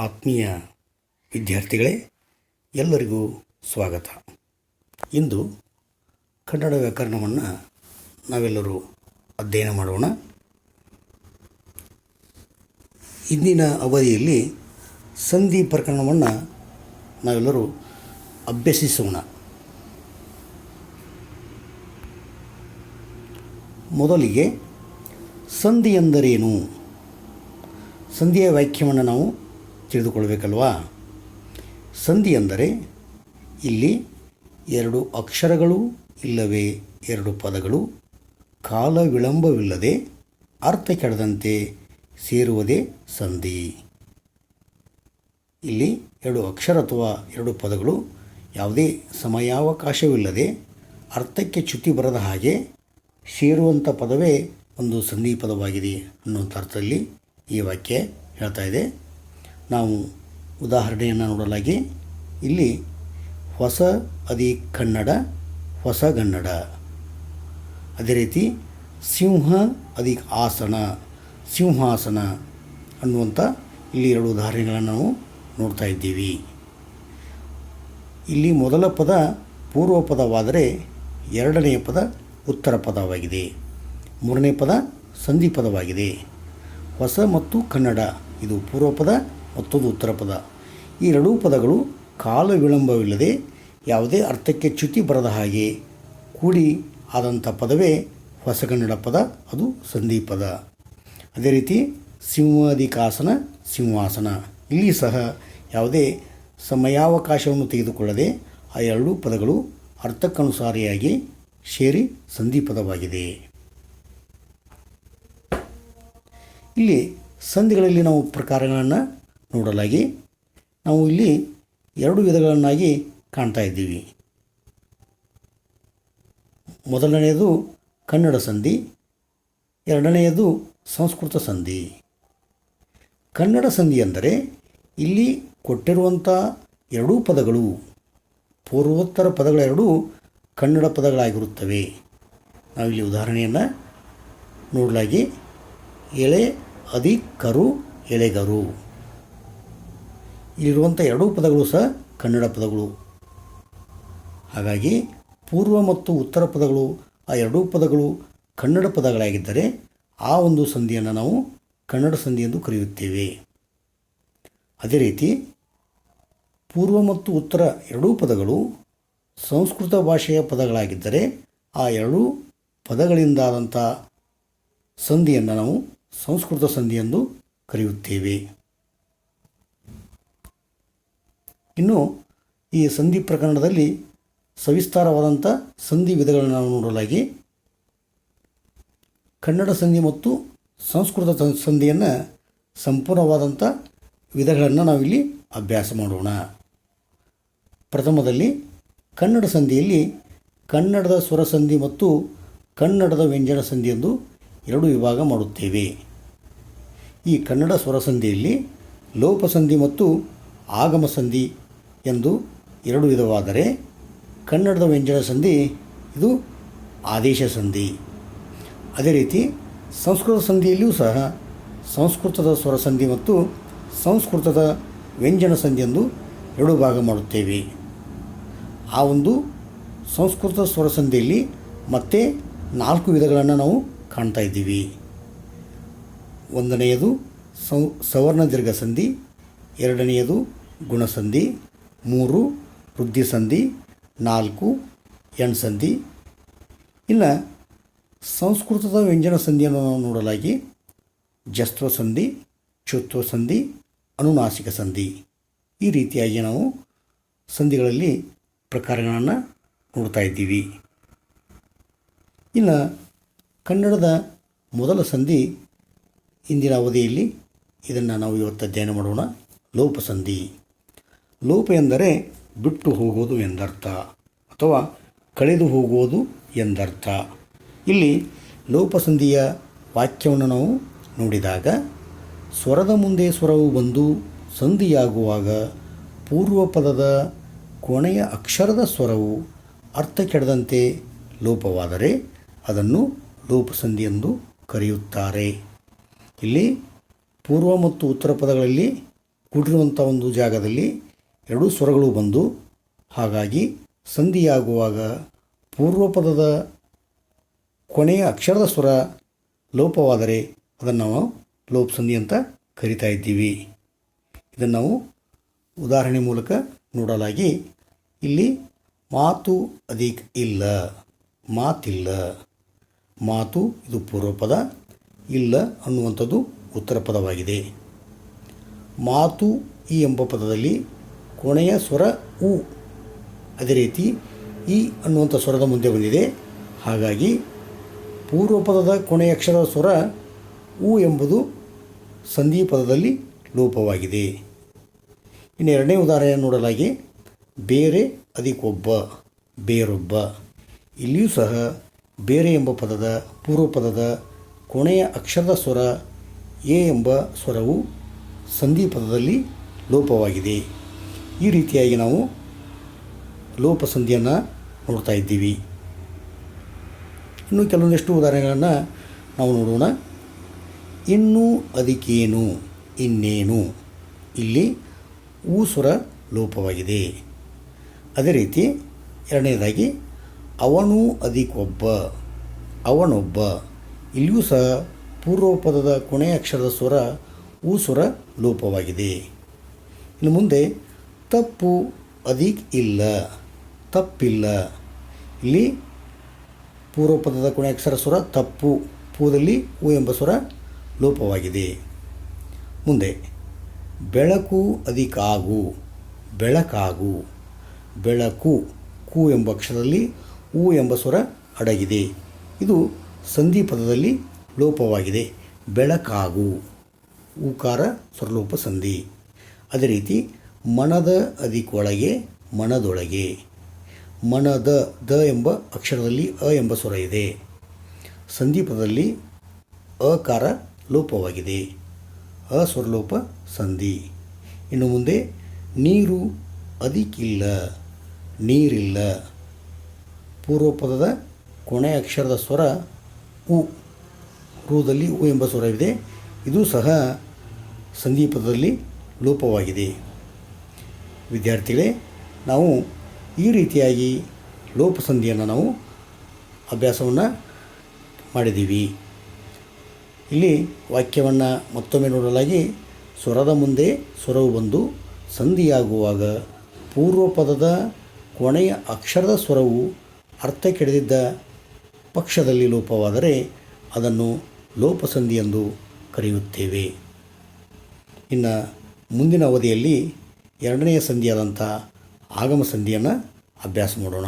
ಆತ್ಮೀಯ ವಿದ್ಯಾರ್ಥಿಗಳೇ, ಎಲ್ಲರಿಗೂ ಸ್ವಾಗತ. ಇಂದು ಕನ್ನಡ ವ್ಯಾಕರಣವನ್ನು ನಾವೆಲ್ಲರೂ ಅಧ್ಯಯನ ಮಾಡೋಣ. ಇಂದಿನ ಅವಧಿಯಲ್ಲಿ ಸಂಧಿ ಪ್ರಕರಣವನ್ನು ನಾವೆಲ್ಲರೂ ಅಭ್ಯಸಿಸೋಣ. ಮೊದಲಿಗೆ ಸಂಧಿ ಎಂದರೇನು? ಸಂಧಿಯ ವ್ಯಾಖ್ಯೆಯನ್ನು ನಾವು ತಿಳಿದುಕೊಳ್ಬೇಕಲ್ವಾ. ಸಂಧಿ ಎಂದರೆ ಇಲ್ಲಿ ಎರಡು ಅಕ್ಷರಗಳು ಇಲ್ಲವೇ ಎರಡು ಪದಗಳು ಕಾಲ ವಿಳಂಬವಿಲ್ಲದೆ ಅರ್ಥ ಕೆಡದಂತೆ ಸೇರುವುದೇ ಸಂಧಿ. ಇಲ್ಲಿ ಎರಡು ಅಕ್ಷರ ಅಥವಾ ಎರಡು ಪದಗಳು ಯಾವುದೇ ಸಮಯಾವಕಾಶವಿಲ್ಲದೆ ಅರ್ಥಕ್ಕೆ ಚ್ಯುತಿ ಬರದ ಹಾಗೆ ಸೇರುವಂಥ ಪದವೇ ಒಂದು ಸಂಧಿ ಪದವಾಗಿದೆ ಅನ್ನುವಂಥ ಅರ್ಥದಲ್ಲಿ ಈ ವಾಕ್ಯ ಹೇಳ್ತಾ ಇದೆ. ನಾವು ಉದಾಹರಣೆಯನ್ನು ನೋಡಲಾಗಿ ಇಲ್ಲಿ ಹೊಸ ಅದಿ ಕನ್ನಡ, ಹೊಸಗನ್ನಡ. ಅದೇ ರೀತಿ ಸಿಂಹ ಅದಿ ಆಸನ, ಸಿಂಹಾಸನ ಅನ್ನುವಂಥ ಇಲ್ಲಿ ಎರಡು ಉದಾಹರಣೆಗಳನ್ನು ನಾವು ನೋಡ್ತಾ ಇದ್ದೀವಿ. ಇಲ್ಲಿ ಮೊದಲ ಪದ ಪೂರ್ವ ಪದವಾದರೆ ಎರಡನೆಯ ಪದ ಉತ್ತರ ಪದವಾಗಿದೆ. ಮೂರನೇ ಪದ ಸಂಧಿ ಪದವಾಗಿದೆ. ಹೊಸ ಮತ್ತು ಕನ್ನಡ ಇದು ಪೂರ್ವ ಪದ, ಮತ್ತೊಂದು ಉತ್ತರ ಪದ. ಈ ಎರಡೂ ಪದಗಳು ಕಾಲ ವಿಳಂಬವಿಲ್ಲದೆ ಯಾವುದೇ ಅರ್ಥಕ್ಕೆ ಚ್ಯುತಿ ಬರದ ಹಾಗೆ ಕೂಡಿ ಆದಂಥ ಪದವೇ ಹೊಸಗನ್ನಡ ಪದ, ಅದು ಸಂಧಿ ಪದ. ಅದೇ ರೀತಿ ಸಿಂಹಾದಿಕಾಸನ, ಸಿಂಹಾಸನ, ಇಲ್ಲಿ ಸಹ ಯಾವುದೇ ಸಮಯಾವಕಾಶವನ್ನು ತೆಗೆದುಕೊಳ್ಳದೆ ಆ ಎರಡೂ ಪದಗಳು ಅರ್ಥಕ್ಕನುಸಾರಿಯಾಗಿ ಸೇರಿ ಸಂಧಿ ಪದವಾಗಿದೆ. ಇಲ್ಲಿ ಸಂಧಿಗಳಲ್ಲಿ ನಾವು ಪ್ರಕಾರಗಳನ್ನು ನೋಡಲಾಗಿ ನಾವು ಇಲ್ಲಿ ಎರಡು ವಿಧಗಳನ್ನಾಗಿ ಕಾಣ್ತಾ ಇದ್ದೀವಿ. ಮೊದಲನೆಯದು ಕನ್ನಡ ಸಂಧಿ, ಎರಡನೆಯದು ಸಂಸ್ಕೃತ ಸಂಧಿ. ಕನ್ನಡ ಸಂಧಿ ಎಂದರೆ ಇಲ್ಲಿ ಕೊಟ್ಟಿರುವಂಥ ಎರಡೂ ಪದಗಳು ಪೂರ್ವೋತ್ತರ ಪದಗಳೆರಡೂ ಕನ್ನಡ ಪದಗಳಾಗಿರುತ್ತವೆ. ನಾವಿಲ್ಲಿ ಉದಾಹರಣೆಯನ್ನು ನೋಡಲಾಗಿ ಎಳೆ ಅದಿ ಕರು, ಎಳೆಗರು. ಇಲ್ಲಿರುವಂಥ ಎರಡೂ ಪದಗಳು ಸಹ ಕನ್ನಡ ಪದಗಳು. ಹಾಗಾಗಿ ಪೂರ್ವ ಮತ್ತು ಉತ್ತರ ಪದಗಳು ಆ ಎರಡೂ ಪದಗಳು ಕನ್ನಡ ಪದಗಳಾಗಿದ್ದರೆ ಆ ಒಂದು ಸಂಧಿಯನ್ನು ನಾವು ಕನ್ನಡ ಸಂಧಿ ಎಂದು ಕರೆಯುತ್ತೇವೆ. ಅದೇ ರೀತಿ ಪೂರ್ವ ಮತ್ತು ಉತ್ತರ ಎರಡೂ ಪದಗಳು ಸಂಸ್ಕೃತ ಭಾಷೆಯ ಪದಗಳಾಗಿದ್ದರೆ ಆ ಎರಡೂ ಪದಗಳಿಂದಾದಂಥ ಸಂಧಿಯನ್ನು ನಾವು ಸಂಸ್ಕೃತ ಸಂಧಿ ಎಂದು ಕರೆಯುತ್ತೇವೆ. ಇನ್ನು ಈ ಸಂಧಿ ಪ್ರಕರಣದಲ್ಲಿ ಸವಿಸ್ತಾರವಾದಂಥ ಸಂಧಿ ವಿಧಗಳನ್ನು ನಾವು ನೋಡಲಾಗಿ ಕನ್ನಡ ಸಂಧಿ ಮತ್ತು ಸಂಸ್ಕೃತ ಸಂಧಿಯನ್ನು ಸಂಪೂರ್ಣವಾದಂಥ ವಿಧಗಳನ್ನು ನಾವಿಲ್ಲಿ ಅಭ್ಯಾಸ ಮಾಡೋಣ. ಪ್ರಥಮದಲ್ಲಿ ಕನ್ನಡ ಸಂಧಿಯಲ್ಲಿ ಕನ್ನಡದ ಸ್ವರ ಸಂಧಿ ಮತ್ತು ಕನ್ನಡದ ವ್ಯಂಜನ ಸಂಧಿ ಎಂದು ಎರಡು ವಿಭಾಗ ಮಾಡುತ್ತೇವೆ. ಈ ಕನ್ನಡ ಸ್ವರ ಸಂಧಿಯಲ್ಲಿ ಲೋಪ ಸಂಧಿ ಮತ್ತು ಆಗಮ ಸಂಧಿ ಎಂದು ಎರಡು ವಿಧವಾದರೆ, ಕನ್ನಡದ ವ್ಯಂಜನ ಸಂಧಿ ಇದು ಆದೇಶ ಸಂಧಿ. ಅದೇ ರೀತಿ ಸಂಸ್ಕೃತ ಸಂಧಿಯಲ್ಲಿಯೂ ಸಹ ಸಂಸ್ಕೃತದ ಸ್ವರ ಸಂಧಿ ಮತ್ತು ಸಂಸ್ಕೃತದ ವ್ಯಂಜನ ಸಂಧಿ ಎಂದು ಎರಡು ಭಾಗ ಮಾಡುತ್ತೇವೆ. ಆ ಒಂದು ಸಂಸ್ಕೃತ ಸ್ವರ ಸಂಧಿಯಲ್ಲಿ ಮತ್ತೆ 4 ವಿಧಗಳನ್ನು ನಾವು ಕಾಣ್ತಾ ಇದ್ದೀವಿ. ಒಂದನೆಯದು ಸವರ್ಣ ದೀರ್ಘ ಸಂಧಿ, ಎರಡನೆಯದು ಗುಣಸಂಧಿ, 3 ವೃದ್ಧಿ ಸಂಧಿ, 4 ಎಣ್ ಸಂಧಿ. ಇನ್ನು ಸಂಸ್ಕೃತದ ವ್ಯಂಜನ ಸಂಧಿಯನ್ನು ನಾವು ನೋಡಲಾಗಿ ಜಸ್ತ್ವ ಸಂಧಿ, ಚುತ್ವ ಸಂಧಿ, ಅನುನಾಸಿಕ ಸಂಧಿ, ಈ ರೀತಿಯಾಗಿ ನಾವು ಸಂಧಿಗಳಲ್ಲಿ ಪ್ರಕಾರಗಳನ್ನು ನೋಡ್ತಾ ಇದ್ದೀವಿ. ಇನ್ನು ಕನ್ನಡದ ಮೊದಲ ಸಂಧಿ ಇಂದಿನ ಅವಧಿಯಲ್ಲಿ ಇದನ್ನು ನಾವು ಇವತ್ತು ಅಧ್ಯಯನ ಮಾಡೋಣ. ಲೋಪ ಸಂಧಿ. ಲೋಪ ಎಂದರೆ ಬಿಟ್ಟು ಹೋಗೋದು ಎಂದರ್ಥ ಅಥವಾ ಕಳೆದು ಹೋಗುವುದು ಎಂದರ್ಥ. ಇಲ್ಲಿ ಲೋಪ ಸಂಧಿಯ ವಾಕ್ಯವನ್ನು ನಾವು ನೋಡಿದಾಗ ಸ್ವರದ ಮುಂದೆ ಸ್ವರವು ಬಂದು ಸಂಧಿಯಾಗುವಾಗ ಪೂರ್ವ ಪದದ ಕೊನೆಯ ಅಕ್ಷರದ ಸ್ವರವು ಅರ್ಥ ಕೆಡದಂತೆ ಲೋಪವಾದರೆ ಅದನ್ನು ಲೋಪಸಂಧಿ ಎಂದು ಕರೆಯುತ್ತಾರೆ. ಇಲ್ಲಿ ಪೂರ್ವ ಮತ್ತು ಉತ್ತರ ಪದಗಳಲ್ಲಿ ಕೂಡಿರುವಂಥ ಒಂದು ಜಾಗದಲ್ಲಿ ಎರಡೂ ಸ್ವರಗಳು ಬಂದು ಹಾಗಾಗಿ ಸಂಧಿಯಾಗುವಾಗ ಪೂರ್ವಪದದ ಕೊನೆಯ ಅಕ್ಷರದ ಸ್ವರ ಲೋಪವಾದರೆ ಅದನ್ನು ನಾವು ಲೋಪ ಸಂಧಿ ಅಂತ ಕರಿತಾ ಇದ್ದೀವಿ. ಇದನ್ನು ನಾವು ಉದಾಹರಣೆ ಮೂಲಕ ನೋಡಲಾಗಿ ಇಲ್ಲಿ ಮಾತು ಅಧಿಕ ಇಲ್ಲ, ಮಾತಿಲ್ಲ. ಮಾತು ಇದು ಪೂರ್ವಪದ, ಇಲ್ಲ ಅನ್ನುವಂಥದ್ದು ಉತ್ತರ ಪದವಾಗಿದೆ. ಮಾತು ಈ ಎಂಬ ಪದದಲ್ಲಿ ಕೊನೆಯ ಸ್ವರ ಉ, ಅದೇ ರೀತಿ ಈ ಅನ್ನುವಂಥ ಸ್ವರದ ಮುಂದೆ ಬಂದಿದೆ. ಹಾಗಾಗಿ ಪೂರ್ವಪದದ ಕೊನೆಯ ಅಕ್ಷರದ ಸ್ವರ ಉ ಎಂಬುದು ಸಂಧಿ ಪದದಲ್ಲಿ ಲೋಪವಾಗಿದೆ. ಇನ್ನು ಎರಡನೇ ಉದಾಹರಣೆ ನೋಡಲಾಗಿ ಬೇರೆ ಅದಕ್ಕೊಬ್ಬ, ಬೇರೊಬ್ಬ. ಇಲ್ಲಿಯೂ ಸಹ ಬೇರೆ ಎಂಬ ಪದದ ಪೂರ್ವಪದದ ಕೊನೆಯ ಅಕ್ಷರದ ಸ್ವರ ಎ ಎಂಬ ಸ್ವರವು ಸಂಧಿ ಪದದಲ್ಲಿ ಲೋಪವಾಗಿದೆ. ಈ ರೀತಿಯಾಗಿ ನಾವು ಲೋಪ ಸಂಧಿಯನ್ನು ನೋಡ್ತಾ ಇದ್ದೀವಿ. ಇನ್ನು ಕೆಲವೊಂದಿಷ್ಟು ಉದಾಹರಣೆಗಳನ್ನು ನಾವು ನೋಡೋಣ. ಇನ್ನೂ ಅದಕ್ಕೇನು, ಇನ್ನೇನು. ಇಲ್ಲಿ ಊ ಸ್ವರ ಲೋಪವಾಗಿದೆ. ಅದೇ ರೀತಿ ಎರಡನೇದಾಗಿ ಅವನು ಅದಕ್ಕೊಬ್ಬ, ಅವನೊಬ್ಬ. ಇಲ್ಲಿಯೂ ಸಹ ಪೂರ್ವಪದದ ಕೊನೆಯ ಅಕ್ಷರದ ಸ್ವರ ಊ ಸ್ವರ ಲೋಪವಾಗಿದೆ. ಇನ್ನು ಮುಂದೆ ತಪ್ಪು ಅಧಿಕ್ ಇಲ್ಲ, ತಪ್ಪಿಲ್ಲ. ಇಲ್ಲಿ ಪೂರ್ವಪದದ ಕೊನೆಯ ಅಕ್ಷರ ಸ್ವರ ತಪ್ಪು, ಪೂದಲ್ಲಿ ಉ ಎಂಬ ಸ್ವರ ಲೋಪವಾಗಿದೆ. ಮುಂದೆ ಬೆಳಕು ಅಧಿಕಾಗು, ಬೆಳಕಾಗು. ಬೆಳಕು ಕು ಎಂಬ ಅಕ್ಷರದಲ್ಲಿ ಉ ಎಂಬ ಸ್ವರ ಅಡಗಿದೆ. ಇದು ಸಂಧಿ ಪದದಲ್ಲಿ ಲೋಪವಾಗಿದೆ. ಬೆಳಕಾಗು, ಉಕಾರ ಸ್ವರಲೋಪ ಸಂಧಿ. ಅದೇ ರೀತಿ ಮನದ ಅಧಿಕೊಳಗೆ, ಮನದೊಳಗೆ. ಮನದ ದ ಎಂಬ ಅಕ್ಷರದಲ್ಲಿ ಅ ಎಂಬ ಸ್ವರ ಇದೆ. ಸಂಧಿ ಪದದಲ್ಲಿ ಅಕಾರ ಲೋಪವಾಗಿದೆ. ಅ ಸ್ವರಲೋಪ ಸಂಧಿ. ಇನ್ನು ಮುಂದೆ ನೀರು ಅದಕ್ಕಿಲ್ಲ, ನೀರಿಲ್ಲ. ಪೂರ್ವಪದದ ಕೊನೆಯ ಅಕ್ಷರದ ಸ್ವರ ಉ, ರುದಲ್ಲಿ ಉ ಎಂಬ ಸ್ವರವಿದೆ. ಇದು ಸಹ ಸಂಧಿ ಪದದಲ್ಲಿ ಲೋಪವಾಗಿದೆ. ವಿದ್ಯಾರ್ಥಿಗಳೇ, ನಾವು ಈ ರೀತಿಯಾಗಿ ಲೋಪ ಸಂಧಿಯನ್ನು ನಾವು ಅಭ್ಯಾಸವನ್ನು ಮಾಡಿದ್ದೀವಿ. ಇಲ್ಲಿ ವಾಕ್ಯವನ್ನು ಮತ್ತೊಮ್ಮೆ ನೋಡಲಾಗಿ ಸ್ವರದ ಮುಂದೆ ಸ್ವರವು ಬಂದು ಸಂಧಿಯಾಗುವಾಗ ಪೂರ್ವಪದದ ಕೊನೆಯ ಅಕ್ಷರದ ಸ್ವರವು ಅರ್ಥ ಕೆಡದಿದ್ದ ಪಕ್ಷದಲ್ಲಿ ಲೋಪವಾದರೆ ಅದನ್ನು ಲೋಪಸಂಧಿ ಎಂದು ಕರೆಯುತ್ತೇವೆ. ಇನ್ನು ಮುಂದಿನ ಅವಧಿಯಲ್ಲಿ ಎರಡನೆಯ ಸಂಧಿಯಾದಂಥ ಆಗಮ ಸಂಧಿಯನ್ನು ಅಭ್ಯಾಸ ಮಾಡೋಣ.